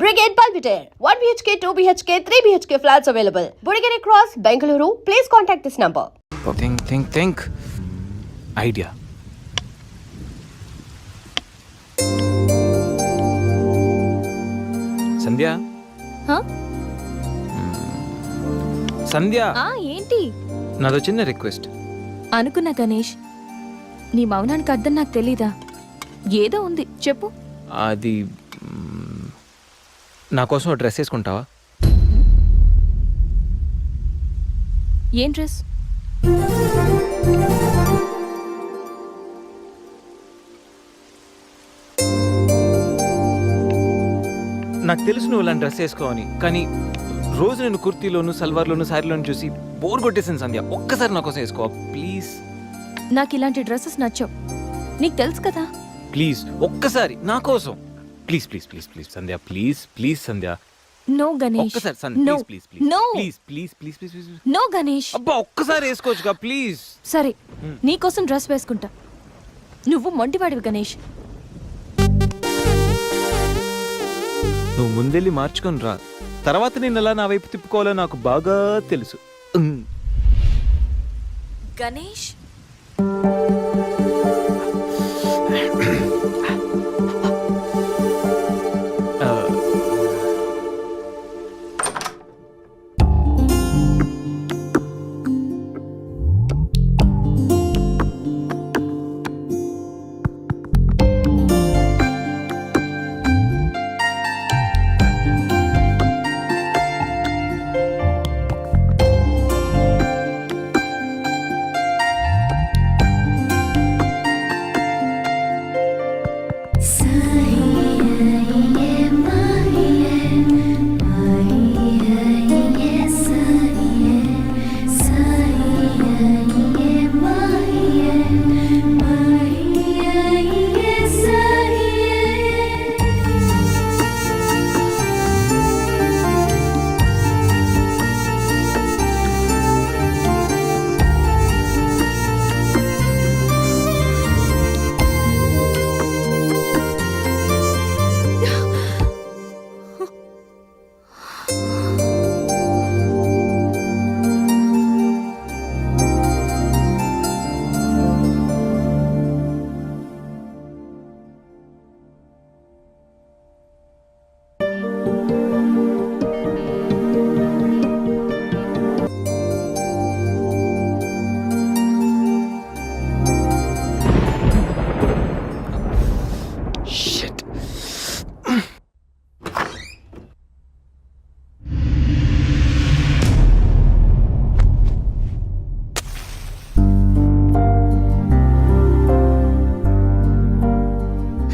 Brigade Palpitaire. 1 BHK, 2 BHK, 3 BHK flats available. Burigere Cross, Bengaluru. Please contact this number. Think. Idea. సంధ్య సంధ్య ఏంటి? నాదో చిన్న request. అనుకున్నా గణేష్, నీ మౌనానికి అర్థం నాకు తెలీదా? ఏదో ఉంది, చెప్పు. అది నా కోసం డ్రెస్ వేసుకుంటావా? ఏం డ్రెస్? నాకు తెలుసు నువ్వు ఇలాంటి డ్రెస్ వేసుకోవని, కానీ రోజు నేను కుర్తీలోను సల్వార్లోను శారీలోను చూసి బోర్ కొట్టేసింది సంధ్య. ఒక్కసారి నా కోసం వేసుకోవా ప్లీజ్? నాకు ఇలాంటి డ్రెస్సెస్ నచ్చవు, నీకు తెలుసు కదా. ప్లీజ్ ఒక్కసారి నా కోసం. Please please please please Sandhya, please please Sandhya. No Ganesh, ఒక్కసారి Sandhya, no, please please please no, please please please please please. No Ganesh. అబ్బా ఒక్కసారి వేసుకోవచ్చుగా ప్లీజ్. సరే, నీకోసం డ్రెస్ వేసుకుంటా. నువ్వు మొండివాడివి గణేష్. నువ్వు ముందెళ్ళి మార్చుకొని రా, తర్వాత నేను ఎలా నా వైపు తిప్పుకోవాలో నాకు బాగా తెలుసు. Ganesh,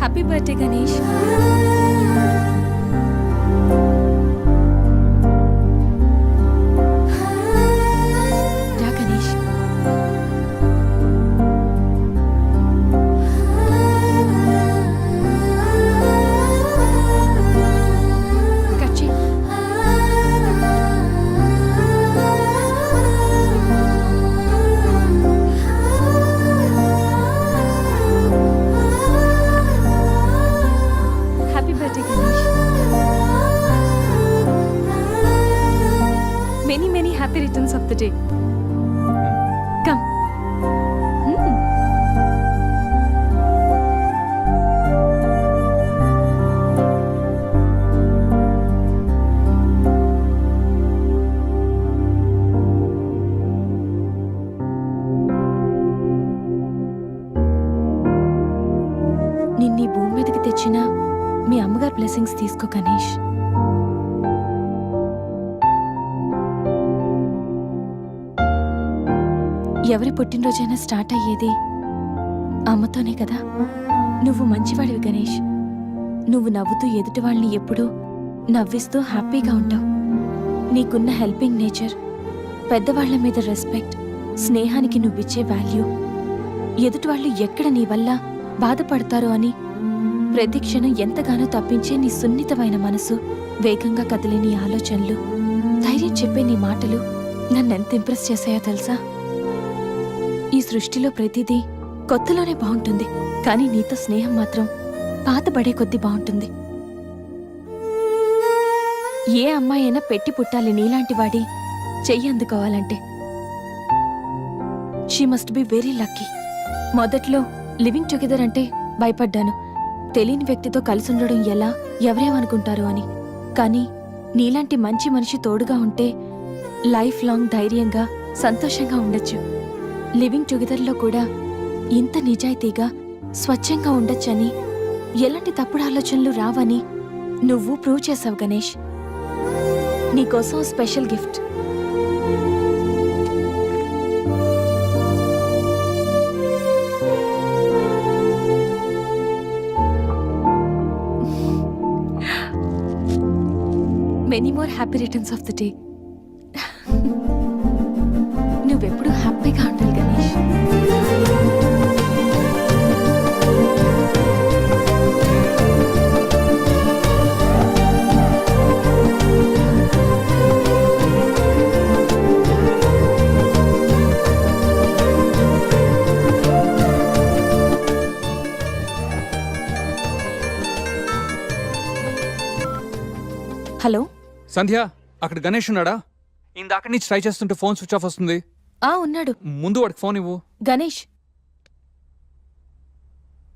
happy birthday Ganesh. రా గణేష్. కట్ చేయి. Happy birthday Ganesh. Many many happy returns of the day. Come. నిన్నీ భూమి మీదకి తెచ్చిన మీ అమ్మగారు బ్లెస్సింగ్స్ తీసుకో గణేష్. ఎవరి పుట్టినరోజైనా స్టార్ట్ అయ్యేది అమ్మతోనే కదా. నువ్వు మంచివాడివి గణేష్. నువ్వు నవ్వుతూ ఎదుటి వాళ్ళని ఎప్పుడూ నవ్విస్తూ హ్యాపీగా ఉంటావు. నీకున్న హెల్పింగ్ నేచర్, పెద్దవాళ్ల మీద రెస్పెక్ట్, స్నేహానికి నువ్విచ్చే వాల్యూ, ఎదుటి వాళ్ళు ఎక్కడ నీ వల్ల బాధపడతారో అని ప్రతి క్షణం ఎంతగానో తప్పించే నీ సున్నితమైన మనసు, వేగంగా కదిలే నీ ఆలోచనలు, ధైర్యం చెప్పే నీ మాటలు నన్నెంత ఇంప్రెస్ చేశాయో తెలుసా? ఈ సృష్టిలో ప్రతిదీ కొత్తలోనే బాగుంటుంది, కానీ నీతో స్నేహం మాత్రం పాతబడే కొద్దీ బాగుంటుంది. ఏ అమ్మాయి అయినా పెట్టి పుట్టాలి నీలాంటి వాడి చెయ్యి అందుకోవాలంటే. She must be very lucky. మొదట్లో లివింగ్ టుగెదర్ అంటే భయపడ్డాను. తెలియని వ్యక్తితో కలిసి ఉండడం ఎలా, ఎవరేమనుకుంటారు అని. కానీ నీలాంటి మంచి మనిషి తోడుగా ఉంటే లైఫ్ లాంగ్ ధైర్యంగా సంతోషంగా ఉండొచ్చు. లివింగ్ టుగెదర్లో కూడా ఇంత నిజాయితీగా స్వచ్ఛంగా ఉండొచ్చని, ఎలాంటి తప్పుడు ఆలోచనలు రావని నువ్వు ప్రూవ్ చేసావు గణేష్. నీకోసం special gift. Many more happy returns of the day. నువ్వెప్పుడు హ్యాపీగా ఉండాలి గణేష్. హలో. సంధ్య, అక్కడ గణేష్ ఉన్నాడా? ఇందాక నుంచి ట్రై చేస్తుంటే ఫోన్ స్విచ్ ఆఫ్ వస్తుంది. ఉన్నాడు. ముందు వాడికి ఫోన్ ఇవ్వు. గణేష్,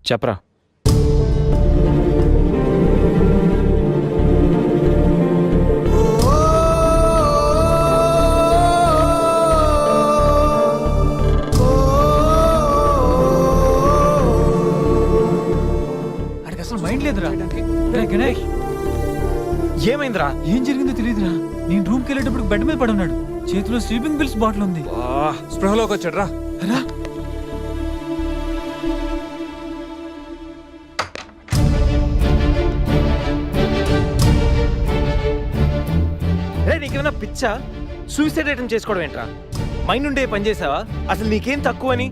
చెప్పరా. అడికి అసలు మైండ్ లేదురా. గణేష్, ఏమైందిరా? ఏం జరిగిందో తెలియదురా. నేను రూమ్కి వెళ్ళేటప్పుడు బెడ్ మీద పడి ఉన్నాడు. చేతిలో స్లీపింగ్ పిల్స్ బాటిల్ ఉంది. స్పృహలోకి వచ్చాడు రా. రా. నీకేమైనా పిచ్చా? సూసైడ్ అటెంప్ట్ చేసుకోవడం ఏంట్రా? మైండ్ ఉండే పని చేసావా? అసలు నీకేం తక్కువ అని?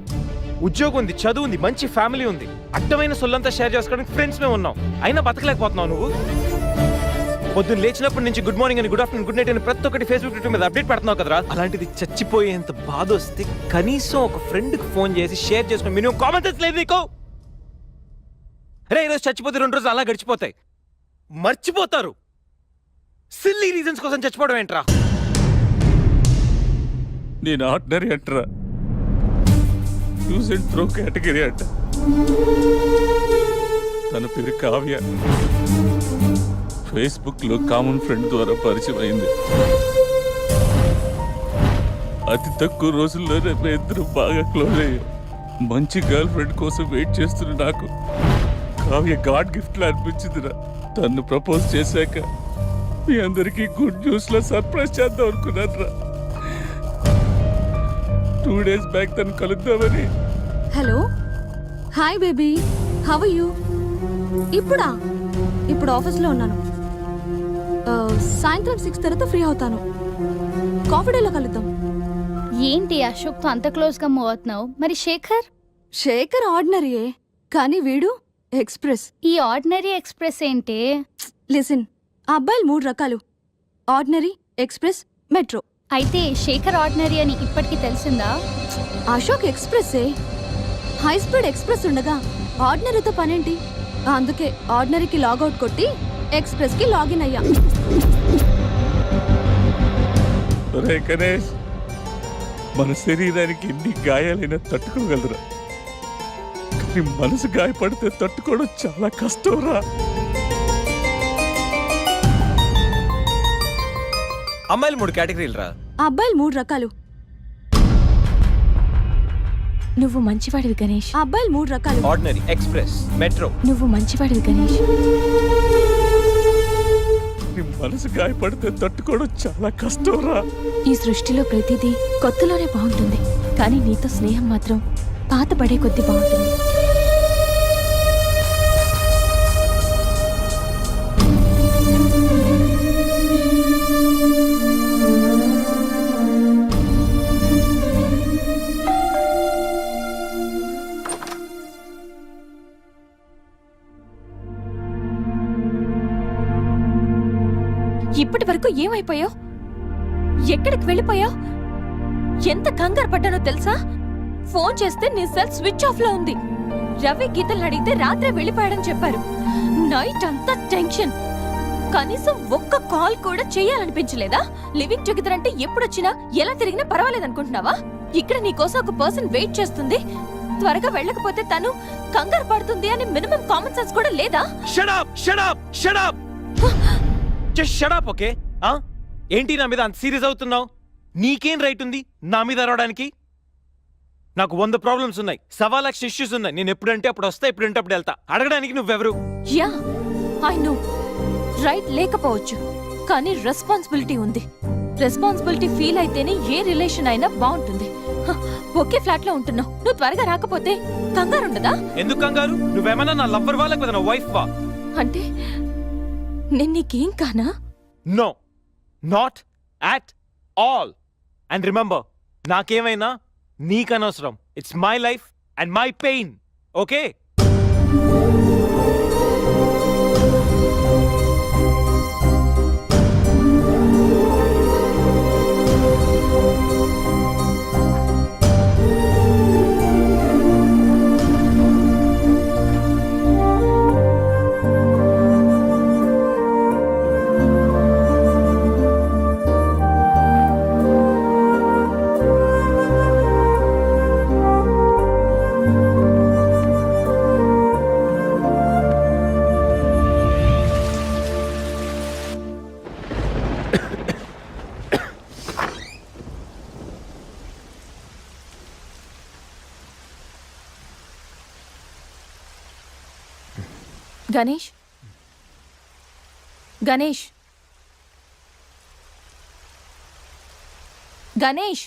ఉద్యోగం ఉంది, చదువు ఉంది, మంచి ఫ్యామిలీ ఉంది, అడ్డమైన సొల్లంతా షేర్ చేసుకోవడానికి ఫ్రెండ్స్ మేము ఉన్నాం. అయినా బతకలేకపోతున్నావు నువ్వు. పొద్దున్న లేచినప్పటి నుంచి గుడ్ మార్నింగ్ అని, గుడ్ ఆఫ్టర్నూన్, గుడ్ నైట్ అని ప్రతి ఒక్కటి ఫేస్బుక్ ట్విట్టర్ మీద అప్డేట్ పెడుతున్నావు కదరా. అలాంటిది చచ్చిపోయేంత బాధ వస్తే కనీసం ఒక ఫ్రెండ్కి ఫోన్ చేసి షేర్ చేసుకుని మినిమం కామన్ సెన్స్ లేదు నీకు? అరే ఈరోజు చచ్చిపోతే 2 రోజులు అలా గడిచిపోతాయి, మర్చిపోతారు. సిల్లీ రీజన్స్ కోసం చచ్చిపోవడం ఏంట్రా? నేను ఆర్డినరీ అంటరా, యూజ్ అండ్ త్రో కేటగిరీ అంట. తన పేరు కావ్య. ఫేస్బుక్ లో కామన్ ఫ్రెండ్ ద్వారా పరిచయం అయింది. అతి తక్కువ రోజుల్లోనే ఇద్దరు బాగా క్లోజ్ అయ్యాం. మంచి గర్ల్ ఫ్రెండ్ కోసం వెయిట్ చేస్తున్న నాకు కావ్య గాడ్ గిఫ్ట్ లా అనిపించిందిరా. తను ప్రపోజ్ చేశాక మీ అందరికీ గుడ్ న్యూస్ లో సర్ప్రైజ్ చేద్దాం అనుకున్నాను రా. 2 days బ్యాక్ తను కలుద్దామని. Hello, hi baby, how are you? ఇప్పుడు ఆఫీస్లో ఉన్నాను. సాయంత్రం 6 తర్వాత ఫ్రీ అవుతాను. కాఫీ డేలో కలుద్దాం. ఏంటి అశోక్తో అంత క్లోజ్గా మూవ్ అవుతున్నావు? మరి శేఖర్ ఆర్డినరీయే, కానీ వీడు ఎక్స్ప్రెస్. ఈ ఆర్డినరీ ఎక్స్ప్రెస్ ఏంటి? లిసన్, ఆ అబ్బాయిలు 3 రకాలు: ఆర్డినరీ, ఎక్స్ప్రెస్, మెట్రో. అయితే శేఖర్ ఆర్డినరీ అని ఇప్పటికి తెలిసిందా? అశోక్ ఎక్స్ప్రెస్సే. హై స్పీడ్ ఎక్స్ప్రెస్ ఉండగా ఆర్డినరీతో పనేంటి? అందుకే ఆర్డినరీకి లాగౌట్ కొట్టి ఎక్స్ప్రెస్కి లాగిన్ అయ్యా. ఒరే గణేష్, మన శరీరానికి ఎన్ని గాయాలైనా తట్టుకోగలరా, కానీ మనసు గాయపడితే తట్టుకోవడం చాలా కష్టంరా. అమ్మాయిలు 3 కేటగిరీలు రా. ఆ అబ్బాయిలు 3 రకాలు. నువ్వు మంచివాడివి గణేష్. ఆ అబ్బాయిలు 3 రకాలు: ఆర్డినరీ, ఎక్స్ప్రెస్, మెట్రో. నువ్వు మంచివాడివి గణేష్. నీ మనసు గాయపడితే తట్టుకోవడం చాలా కష్టంరా. ఈ సృష్టిలో ప్రతిదీ కొత్తలోనే బాగుంటుంది, కానీ నీతో స్నేహం మాత్రం పాత పడే కొద్దీ బాగుంటుంది. ఇప్పటి వరకు ఏమైపోయావు? ఎక్కడికి వెళ్ళిపోయావు? ఎంత కంగారు పడ్డానో తెలుసా? ఫోన్ చేస్తే నీ సెల్ స్విచ్ ఆఫ్ లో ఉంది. రవి గీతలు అడిగితే రాత్రే వెళ్ళిపోయాడని చెప్పారు. నైట్ అంతా టెన్షన్. కనీసం ఒక్క కాల్ కూడా చేయాలనిపించలేదా? లివింగ్ టుగెదర్ అంటే ఎప్పుడొచ్చినా ఎలా తిరిగినా పర్వాలేదనుకుంటున్నావా? ఇక్కడ నీకోసం ఒక పర్సన్ వెయిట్ చేస్తుంది. త్వరగా వెళ్ళకపోతే తను కంగారు పడుతుంది అని మినిమం కామన్ సెన్స్ కూడా లేదా? Shut up shut up shut up just shut up okay. ఏంటి నా మీద అంత సీరియస్ అవుతున్నావు? నీకేం రైట్ ఉంది నా మీద అరవడానికి? నాకు 100 ప్రాబ్లమ్స్ ఉన్నాయి, 1,00,000 ఇష్యూస్ ఉన్నాయి. నేను ఎప్పుడంటే అప్పుడు వస్తా, ఎప్పుడంటే అప్పుడు వెళ్తా. అడగడానికి నువ్వెవరు? యా ఐ నో రైట్ లేకపోవచ్చు, కానీ రెస్పాన్సిబిలిటీ ఉంది. రెస్పాన్సిబిలిటీ ఫీల్ అయితేనే ఏ రిలేషన్ అయినా బాగుంటుంది. ఒకే ఫ్లాట్ లో ఉంటున్నావు, నువ్వు త్వరగా రాకపోతే కంగారు ఉండదా? ఎందుకు కంగారు? నువ్వేమన్నా నా లవ్వర్ వా లేకపోతే నా వైఫ్ వా? అంటే నేను నీకేం కానా? No, not at all. And remember, నాకేమైనా నీకనవసరం. It's my life and my pain, okay? Ganesh, Ganesh, Ganesh,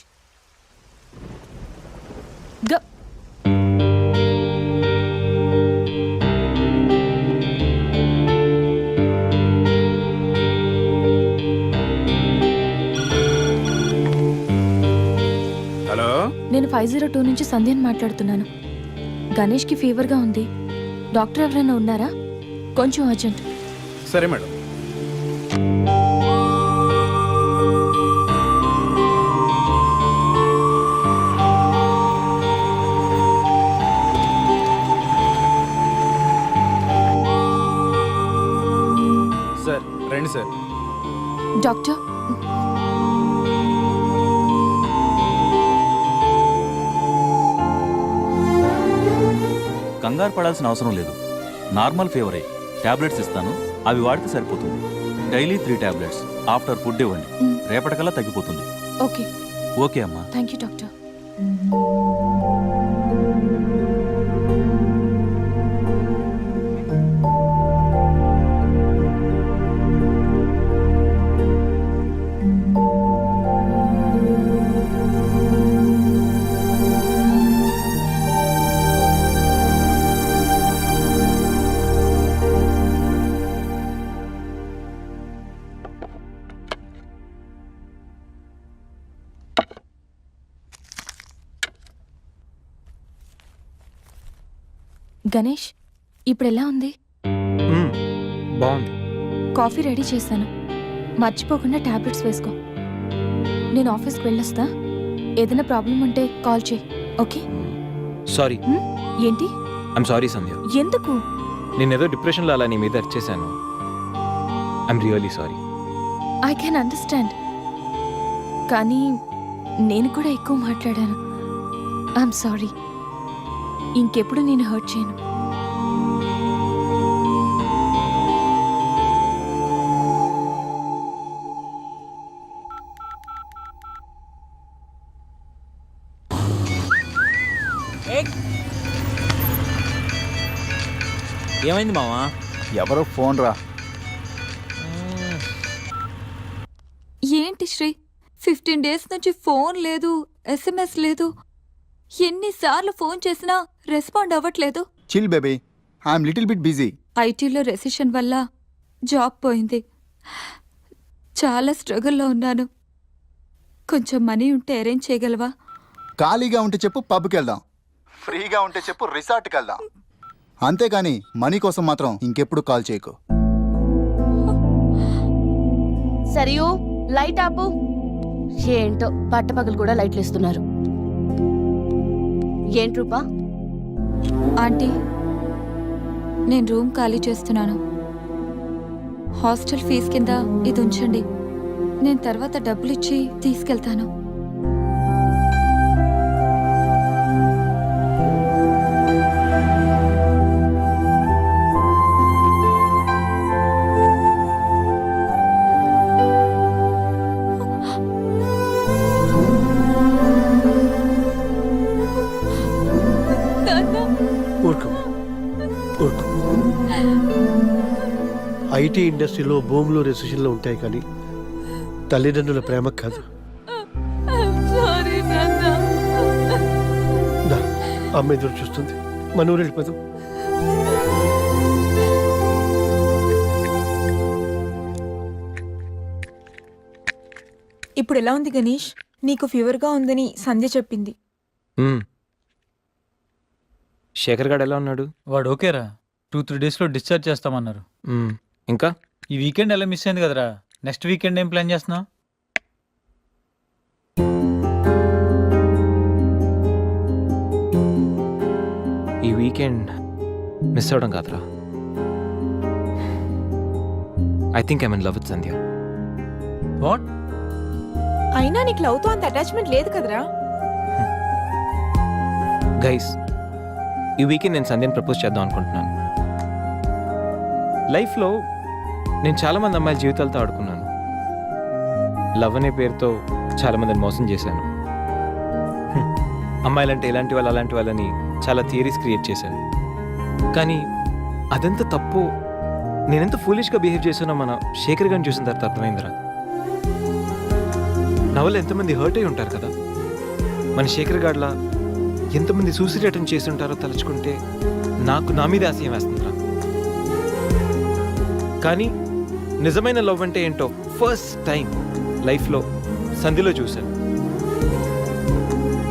hello, నేను 502 నుంచి సంధ్యని మాట్లాడుతున్నాను. గణేష్కి ఫీవర్గా ఉంది. డాక్టర్ ఎవరైనా ఉన్నారా? కొంచెం అర్జెంట్. సరే మేడం. సార్ రండి సార్. డాక్టర్, కంగారు పడాల్సిన అవసరం లేదు. నార్మల్ ఫీవరే. టాబ్లెట్స్ ఇస్తాను, అవి వాడితే సరిపోతుంది. Daily 3 tablets. ఆఫ్టర్ ఫుడ్ ఇవ్వండి, రేపటికల్లా తగ్గిపోతుంది. ఓకే. ఓకే అమ్మా. Thank you doctor. గణేష్, ఇప్పుడు ఎలా ఉంది? బాగుంది. కాఫీ రెడీ చేశాను, మర్చిపోకుండా టాబ్లెట్స్ వేసుకో. నేను ఆఫీస్కి వెళ్ళొస్తా. ఏదైనా ప్రాబ్లం ఉంటే కాల్ చేయి, ఓకే? సారీ. ఏంటి? ఐమ్ సారీ సంధ్య. ఎందుకు? నేనేదో డిప్రెషన్లో అలా నీ మీద వచ్చేసాను. I'm really sorry. I can understand, కానీ నేను కూడా ఎక్కువ మాట్లాడాను. I'm sorry. ఇంకెప్పుడు నేను హర్ట్ చేయను. ఏమైంది మావా? ఎవరో ఫోన్ రా. ఏంటి శ్రీ, 15 డేస్ నుంచి ఫోన్ లేదు, SMS లేదు. ఎన్నిసార్లు ఫోన్ చేసినా రెస్పాండ్ అవ్వట్లేదు. Chill baby, I'm little bit busy. ఐటీలో రెసిషన్ వల్ల జాబ్ పోయింది. చాలా స్ట్రగుల్లో ఉన్నాను. కొంచెం మనీ ఉంటే అరేంజ్ చేయగలవా? ఖాళీగా ఉంటే చెప్పు, పబ్కి వెళ్దాం. ఫ్రీగా ఉంటే చెప్పు, రిసార్ట్కి వెళ్దాం. అంతేగాని మనీ కోసం మాత్రం ఇంకెప్పుడు కాల్ చేయకు. సరియు, లైట్ ఆపు. ఏంటో పట్టపగలు కూడా లైట్లు ఇస్తున్నారు. ఏంటి రూపా? ఆంటీ, నేను రూమ్ ఖాళీ చేస్తున్నాను. హాస్టల్ ఫీజు కింద ఇది ఉంచండి. నేను తర్వాత డబ్బులు ఇచ్చి తీసుకెళ్తాను. ఊరుకో ఊరుకో. ఐటీ ఇండస్ట్రీలో భూములు రెసిషన్లో ఉంటాయి కానీ తల్లిదండ్రుల ప్రేమ కాదు. దా, అమ్మ ఎదురు చూస్తుంది. మన ఊరు వెళ్ళిపోదాం. ఇప్పుడు ఎలా ఉంది గణేష్? నీకు ఫీవర్గా ఉందని సంధ్య చెప్పింది. శేఖర్ గారు ఎలా ఉన్నాడు? వాడు ఓకేరా, 2-3 డేస్లో డిశ్చార్జ్ చేస్తామన్నారు. ఇంకా ఈ వీకెండ్ ఎలా మిస్ అయింది కదరా? నెక్స్ట్ వీకెండ్ ఏం ప్లాన్ చేస్తున్నావు? ఈ వీకెండ్ మిస్ అవడం కాదురా. I think I'm in love with Sandhya. What? అయినా నీకు లవ్తో అంత అటాచ్మెంట్ లేదు కదరా? గైస్, ఈ వీకెండ్ నేను సంధ్యని ప్రపోజ్ చేద్దాం అనుకుంటున్నాను. లైఫ్లో నేను చాలామంది అమ్మాయిల జీవితాలతో ఆడుకున్నాను. లవ్ అనే పేరుతో చాలామందిని మోసం చేశాను. అమ్మాయిలంటే ఇలాంటి వాళ్ళు అలాంటి వాళ్ళని చాలా థియరీస్ క్రియేట్ చేశాను. కానీ అదెంత తప్పు, నేనెంత ఫూలిష్గా బిహేవ్ చేశానో మన శేఖర్ గారిని చూసిన తర్వాత అర్థమైందిరా. నా వల్ల ఎంతమంది హర్ట్ అయి ఉంటారు కదా. మన శేఖర్ గారిలా ఎంతమంది సూసైడ్ అటెంప్ట్ చేసి ఉంటారో తలుచుకుంటే నాకు నా మీద ఆశయం వేస్తుందిరా. కానీ నిజమైన లవ్ అంటే ఏంటో ఫస్ట్ టైం లైఫ్లో సంధిలో చూశాను.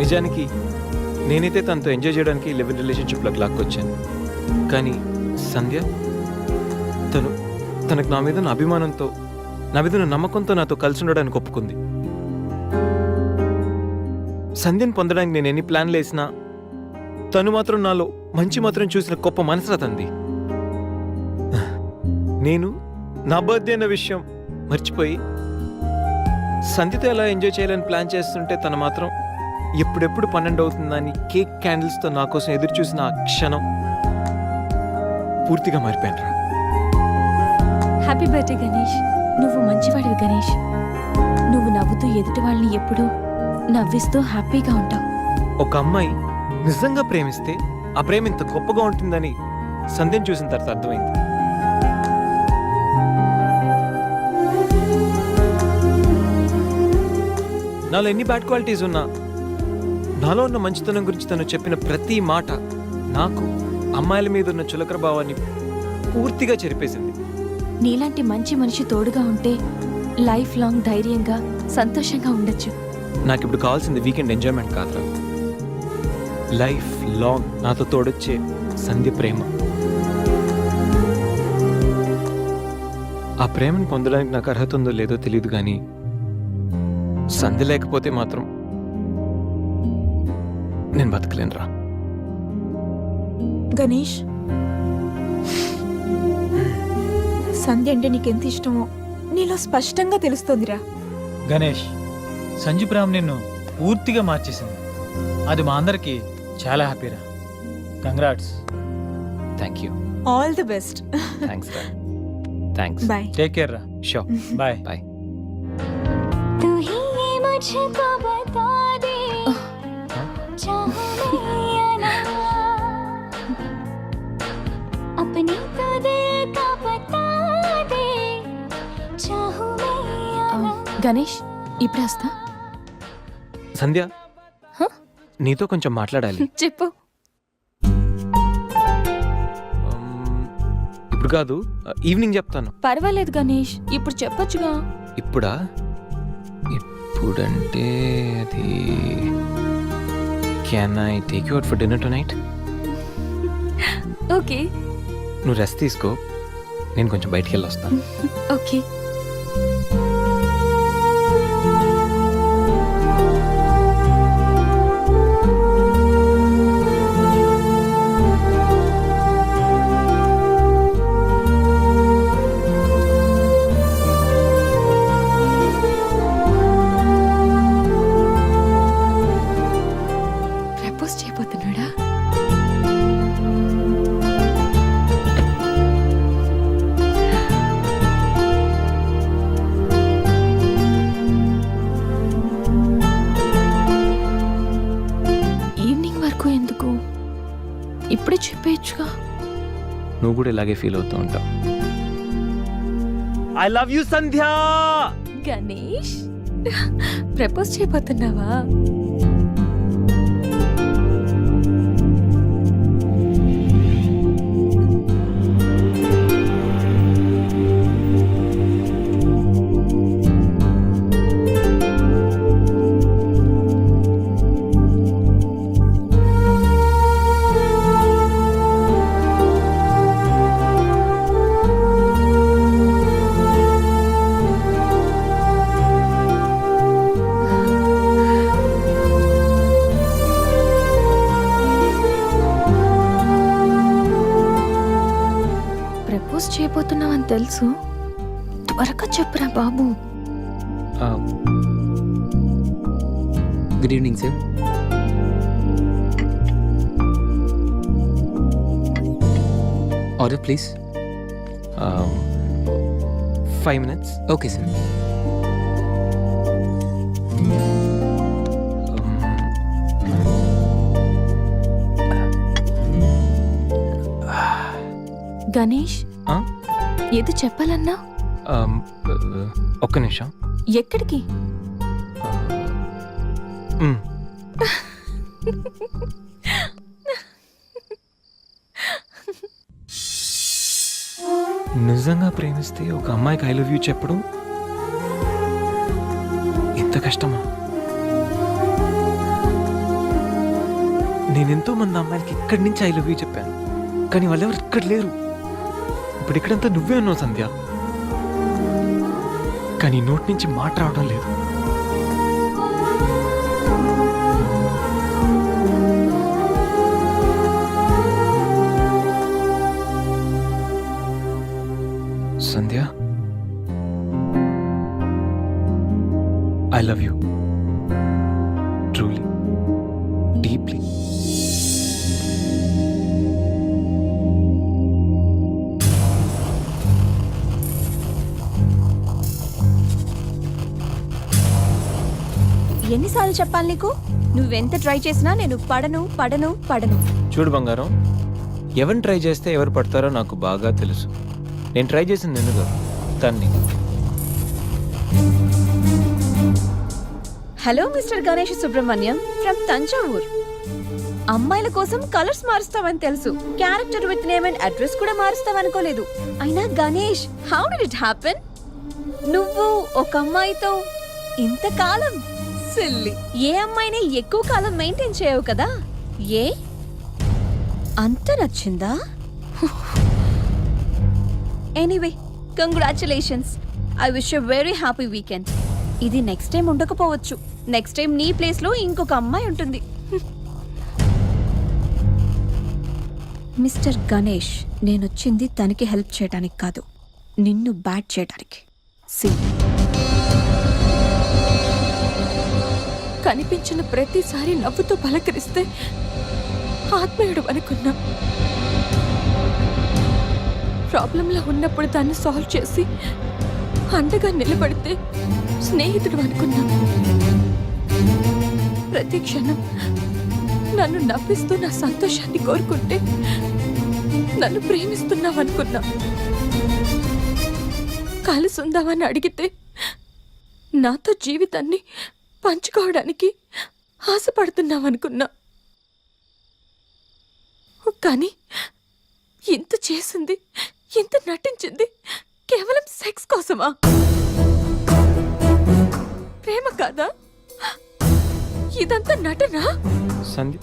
నిజానికి నేనైతే తనతో ఎంజాయ్ చేయడానికి లివ్ ఇన్ రిలేషన్షిప్లోకి లాక్కొచ్చాను. కానీ సంధ్య తనకు నా మీద అభిమానంతో, నా మీద నమ్మకంతో నాతో కలిసి ఉండడానికి ఒప్పుకుంది. సంధ్యను పొందడానికి నేను ఎన్ని ప్లాన్లు వేసినా తను మాత్రం నాలో మంచి మాత్రం చూసిన గొప్ప మనసురా తంది. నేను నా బర్త్డే అన్న విషయం మర్చిపోయి సంధ్యతో ఎలా ఎంజాయ్ చేయాలని ప్లాన్ చేస్తుంటే తను మాత్రం ఎప్పుడెప్పుడు 12 అవుతుందని కేక్ క్యాండిల్స్తో నా కోసం ఎదురు చూసిన ఆ క్షణం పూర్తిగా మారిపోయాను రా. Happy birthday Ganesh. నువ్వు మంచివాడివి గణేష్. నువ్వు నవ్వుతూ ఎదుటి వాళ్ళని ఎప్పుడూ నవ్విస్తూ హ్యాపీగా ఉంటావు. ఒక అమ్మాయి నిజంగా ప్రేమిస్తే ఆ ప్రేమ ఇంత గొప్పగా ఉంటుందని సంధ్యను చూసిన తర్వాత అర్థమైంది. నాలో ఎన్ని బ్యాడ్ క్వాలిటీస్ ఉన్నా నాలో ఉన్న మంచితనం గురించి తను చెప్పిన ప్రతి మాట నాకు అమ్మాయిల మీద ఉన్న చులకర భావాన్ని పూర్తిగా చెరిపేసింది. నీలాంటి మంచి మనిషి తోడుగా ఉంటే లైఫ్ లాంగ్ ధైర్యంగా సంతోషంగా ఉండొచ్చు. నాకు ఇప్పుడు కావాల్సింది వీకెండ్ ఎంజాయ్మెంట్ కాదురా, లైఫ్ లాంగ్ నాతో తోడొచ్చే సంధ్య ప్రేమ. ఆ ప్రేమను పొందడానికి నాకు అర్హత ఉందో లేదో తెలియదు, కానీ సంధ్య లేకపోతే మాత్రం నేను బతకలేనురా. గణేష్, సంధ్య అంటే నీకెంత ఇష్టమో నీలో స్పష్టంగా తెలుస్తోందిరా. గణేష్, సంజు ప్రేమ నిన్ను పూర్తిగా మార్చేసింది. అది మా అందరికి చాలా హ్యాపీరా. Congrats. Thank you. All the best. Thanks రా. థ్యాంక్స్. బాయ్. టేక్ కేర్ రా. షూర్. బాయ్. బాయ్. గణేష్, ఇప్పుడు వస్తా. సంధ్య, హ? నీతో కొంచెం మాట్లాడాలి. చెప్పు. ఇప్పుడు కాదు, ఈవినింగ్ చెప్తాను. పర్వాలేదు గణేష్, ఇప్పుడు చెప్పొచ్చుగా. ఇప్పుడా? ఇప్పుడంటే అది can I take you out for dinner tonight? Okay. నువ్వు రెస్ట్ తీసుకో, నేను కొంచెం బయటికి వెళ్ళి వస్తాను. ఓకే. నువ్వు కూడా ఇలాగే ఫీల్ అవుతూ ఉంటావు. I love you Sandhya. Ganesh propose చేయబోతున్నావా? ప్రపోజ్ చేయబోతున్నావని తెలుసు, త్వరగా చెప్పురా బాబు. Good evening sir. Order please. 5 minutes. Okay sir. Ganesh ఆ? ఏదో చెప్పాలన్నా? ఒక్క నిమిషం. ఎక్కడికి? మ్. నిజంగా ప్రేమిస్తే ఒక అమ్మాయికి ఐ లవ్ యూ చెప్పడం ఎంత కష్టమా? నేనెంతో మంది అమ్మాయిలకి ఇక్కడి నుంచి ఐ లవ్ యూ చెప్పాను, కానీ వాళ్ళెవరు ఇక్కడ లేరు. ఇప్పుడు ఇక్కడంతా నువ్వే ఉన్నావు సంధ్య, కానీ నోటి నుంచి మాట రావడం లేదు. Sandhya, I love you truly, deeply. ఎన్నిసార్లు చెప్పాలి నీకు? నువ్వెంత ట్రై చేసినా నేను పడను పడను పడను. చూడు బంగారం, ఎవరిని ట్రై చేస్తే ఎవరు పడతారో నాకు బాగా తెలుసు. నేను ట్రై చేసింది ఎందుకు తన్ని. Hello mister Ganesh Subrahmanyam from Thanjavur. అమ్మాయిల కోసం కలర్స్ మారుస్తావని తెలుసు, character with name and address కూడా మారుస్తావనుకోలేదు. అయినా Ganesh, how did it happen? నువ్వు ఒక అమ్మాయితో ఇంతకాలం సిల్లి. ఏ అమ్మాయిని ఎక్కువ కాలం మెయింటైన్ చేయవు కదా? ఏ అంత నచ్చిందా? Anyway, congratulations. I wish you very happy weekend. ఇది నెక్స్ట్ టైం ఉండకపోవచ్చు. నెక్స్ట్ టైం నీ ప్లేస్ లో ఇంకొక అమ్మాయి ఉంటుంది. మిస్టర్ గణేష్, నేనొచ్చింది తనకి హెల్ప్ చేయడానికి కాదు, నిన్ను బ్యాట్ చేయడానికి. సి కనిపించిన ప్రతిసారి నవ్వుతో పలకరిస్తే ఆత్మీయుడు అనుకున్నా. ప్రాబ్లంలో ఉన్నప్పుడు దాన్ని సాల్వ్ చేసి అండగా నిలబడితే స్నేహితుడు అనుకున్నా. ప్రతి క్షణం నన్ను నవ్విస్తూ నా సంతోషాన్ని కోరుకుంటే నన్ను ప్రేమిస్తున్నావనుకున్నా. కలిసి ఉందామని అడిగితే నాతో జీవితాన్ని పంచుకోవడానికి ఆశపడుతున్నావనుకున్నా. కానీ ఇంత చేసింది, ఇంత నటించింది కేవలం సెక్స్ కోసమా? ప్రేమ కాదా? ఇదంతా నటనా? సంధ్య,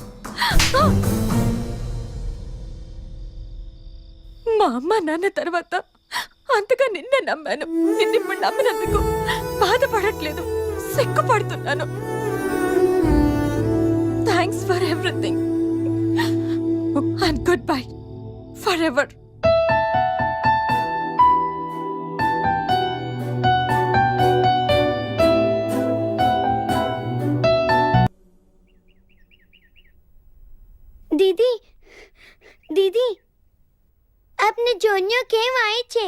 మా అమ్మ నాన్న తర్వాత అంతగా నిన్నే నమ్మాను. నిన్నిప్పుడు నమ్మినందుకు బాధపడట్లేదు, సిగ్గుపడుతున్నాను. Thanks for everything and good bye for ever. दीदी दीदी अपने जोनियो केम आए छे?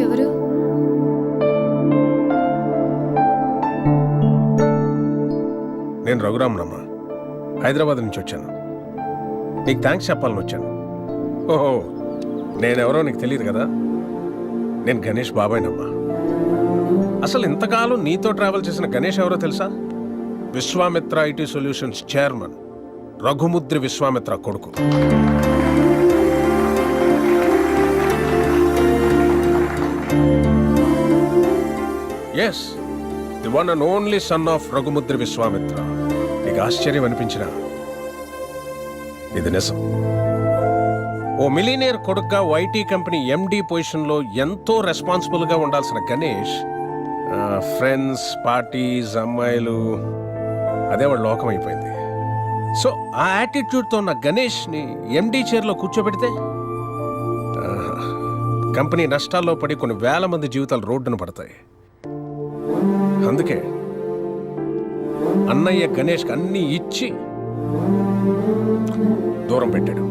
ఎవరు? రఘురామనమ్మ. హైదరాబాద్ నుంచి వచ్చాను. నీకు థ్యాంక్స్ చెప్పాలని వచ్చాను. ఓహో, నేనెవరో నీకు తెలియదు కదా. నేను గణేష్ బాబాయ్నమ్మా. అసలు ఇంతకాలం నీతో ట్రావెల్ చేసిన గణేష్ ఎవరో తెలుసా? Vishwamitra IT solutions chairman Raghumudri Vishwamitra కొడుకు. Yes, the one and only son of Raghumudri Vishwamitra. నీకు ఆశ్చర్యం అనిపించిన ఇది నిజం. ఓ మిలీనియర్ కొడుగ్గా ఐటీ కంపెనీ ఎండి పొజిషన్లో ఎంతో రెస్పాన్సిబుల్గా ఉండాల్సిన గణేష్ ఫ్రెండ్స్, పార్టీస్, అమ్మాయిలు, అదే వాడు లోకం అయిపోయింది. సో ఆ యాటిట్యూడ్తో ఉన్న గణేష్ని ఎండి చైర్లో కూర్చోబెడితే కంపెనీ నష్టాల్లో పడి కొన్ని వేల మంది జీవితాలు రోడ్డున పడతాయి. అందుకే అన్నయ్య గణేష్కి అన్నీ ఇచ్చి దూరం పెట్టాడు.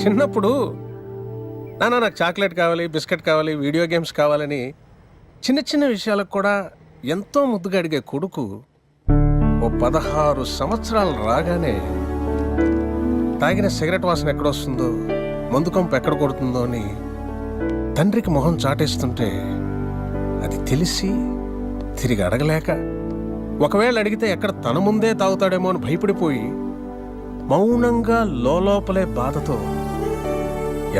చిన్నప్పుడు నాన్న నాకు చాక్లెట్ కావాలి, బిస్కెట్ కావాలి, వీడియో గేమ్స్ కావాలని చిన్న చిన్న విషయాలకు కూడా ఎంతో ముద్దుగా అడిగే కొడుకు ఓ 16 సంవత్సరాలు రాగానే తాగిన సిగరెట్ వాసన ఎక్కడొస్తుందో, మందు కంపు ఎక్కడ కొడుతుందో అని తండ్రికి మొహం చాటేస్తుంటే అది తెలిసి తిరిగి అడగలేక, ఒకవేళ అడిగితే ఎక్కడ తన ముందే తాగుతాడేమో అని భయపడిపోయి మౌనంగా లోపలే బాధతో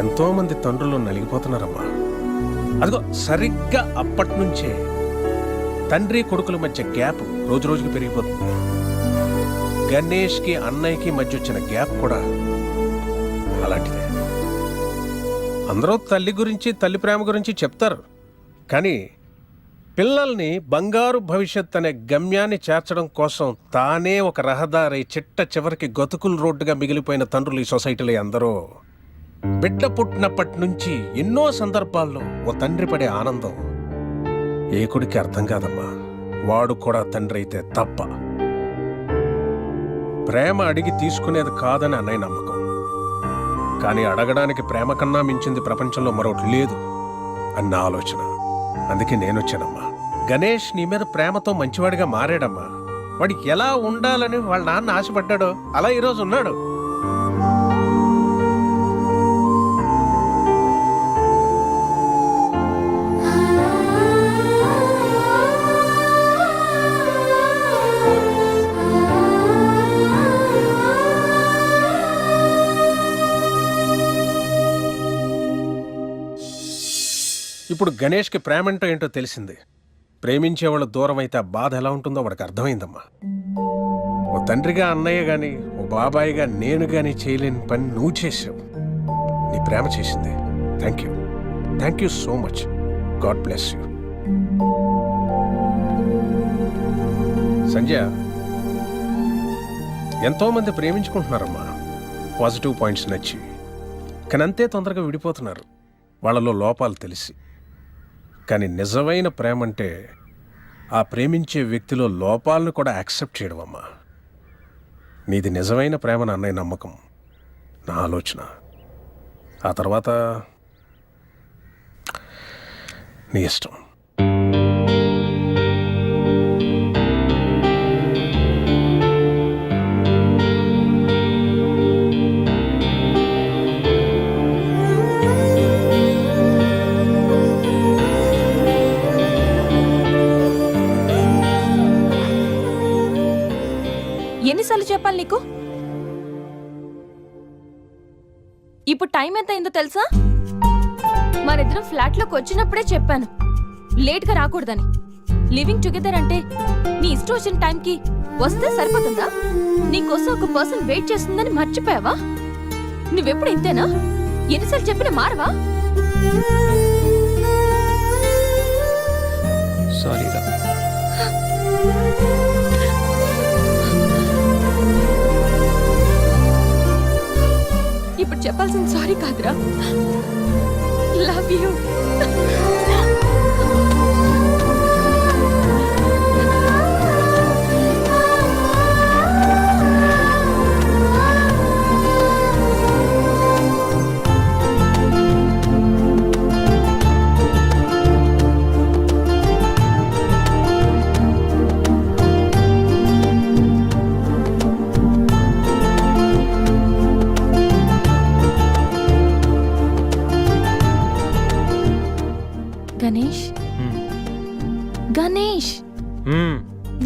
ఎంతో మంది తండ్రులు నలిగిపోతున్నారమ్మా. అదిగో సరిగ్గా అప్పటి నుంచే తండ్రి కొడుకుల మధ్య గ్యాప్ రోజు రోజుకి పెరిగిపోతుంది. గణేష్కి అన్నయ్యకి మధ్య వచ్చిన గ్యాప్ కూడా అలాంటిదే. అందరూ తల్లి గురించి, తల్లి ప్రేమ గురించి చెప్తారు, కానీ పిల్లల్ని బంగారు భవిష్యత్ అనే గమ్యాన్ని చేర్చడం కోసం తానే ఒక రహదారి చిట్ట చివరికి గతుకుల రోడ్డుగా మిగిలిపోయిన తండ్రులు ఈ సొసైటీలో అందరూ. బిడ్డ పుట్టినప్పటి నుంచి ఎన్నో సందర్భాల్లో ఓ తండ్రి పడే ఆనందం ఏ కొడుకు అర్థం కాదమ్మా. వాడు కూడా తండ్రి అయితే తప్ప. ప్రేమ అడిగి తీసుకునేది కాదని అన్నయ్య నమ్మకం. కానీ అడగడానికి ప్రేమ కన్నా మించింది ప్రపంచంలో మరొకటి లేదు అన్న ఆలోచన. అందుకే నేనొచ్చానమ్మా. గణేష్ నీ మీద ప్రేమతో మంచివాడిగా మారాడమ్మా. వాడికి ఎలా ఉండాలని వాళ్ళ నాన్న ఆశపడ్డాడో అలా ఈరోజు ఉన్నాడు. ఇప్పుడు గణేష్కి ప్రేమంటో ఏంటో తెలిసింది. ప్రేమించేవాళ్ళు దూరం అయితే ఆ బాధ ఎలా ఉంటుందో వాడికి అర్థమైందమ్మా. ఓ తండ్రిగా అన్నయ్య గాని, ఓ బాబాయిగా నేను గాని చేయలేని పని నువ్వు చేసావు. నీ ప్రేమ చేసింది. Thank you so much. God bless you. Sanjay, ఎంతో మంది ప్రేమించుకుంటున్నారమ్మా, పాజిటివ్ పాయింట్స్ నచ్చి. కానీ అంతే తొందరగా విడిపోతున్నారు వాళ్ళలో లోపాలు తెలిసి. కానీ నిజమైన ప్రేమ అంటే ఆ ప్రేమించే వ్యక్తిలో లోపాలను కూడా యాక్సెప్ట్ చేయడం అమ్మా. నీది నిజమైన ప్రేమ అన్నయ్య నమ్మకం, నా ఆలోచన. ఆ తర్వాత నీ ఇష్టం. ఎన్నిసార్లు చెప్పాలి నీకు? ఇప్పుడు టైం ఎంత అయిందో తెలుసా? మరిద్దరం ఫ్లాట్ లోకి వచ్చినప్పుడే చెప్పాను లేట్ గా రాకూడదని. లివింగ్ టుగెదర్ అంటే నీ ఇష్టం వచ్చిన టైంకి వస్తే సరిపోతుందా? నీకోసం ఒక పర్సన్ వెయిట్ చేస్తుందని మర్చిపోయావా? నువ్వెప్పుడు ఇంతేనా? ఎన్నిసార్లు చెప్పినా మారవా? సారీ రా. ఇప్పుడు చెప్పాల్సిన సారీ కాదురా, లవ్ యూ.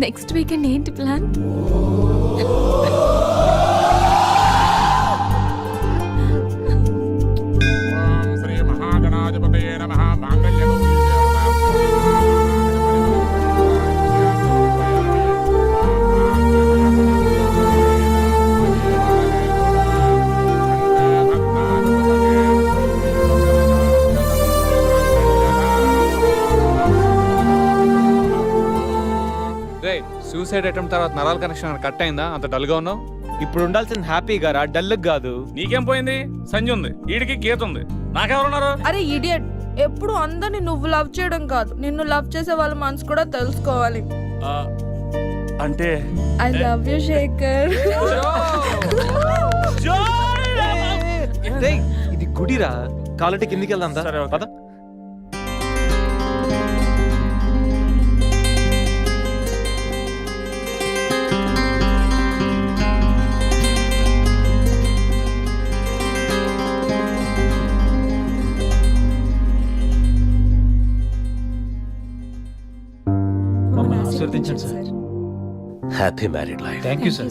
నెక్స్ట్ వీకెండ్ ఏంటి ప్లాన్? శ్రీ మహాగణాధిపతయే నమః. మాంగళ్యం రే సూసైడ్ అటెంప్ట్ తర్వాత నరాల కనెక్షన్ కట్ అయిందా? అంత డల్గా ఉన్నావు. ఇప్పుడు ఉండాల్సిన హ్యాపీగా రా, డల్గా కాదు. నీకేం పోయింది? సంజయ్ ఉంది, ఈడికి గీత ఉంది, నాకెవరున్నారు? అరే ఇడియట్, ఎప్పుడు అందరిని నువ్వు లవ్ చేయడం కాదు, నిన్ను లవ్ చేసే వాళ్ళ మనసు కూడా తెలుసుకోవాలి. అంటే ఐ లవ్ యూ శేఖర్. రేయ్, ఇది గుడిరా, కాలంటే కిందికి వెళ్దాం దా. సరే, ఓకే. పద. మమ్మల్ని ఆశీర్వదించండి sir. Happy married life. Thank you sir.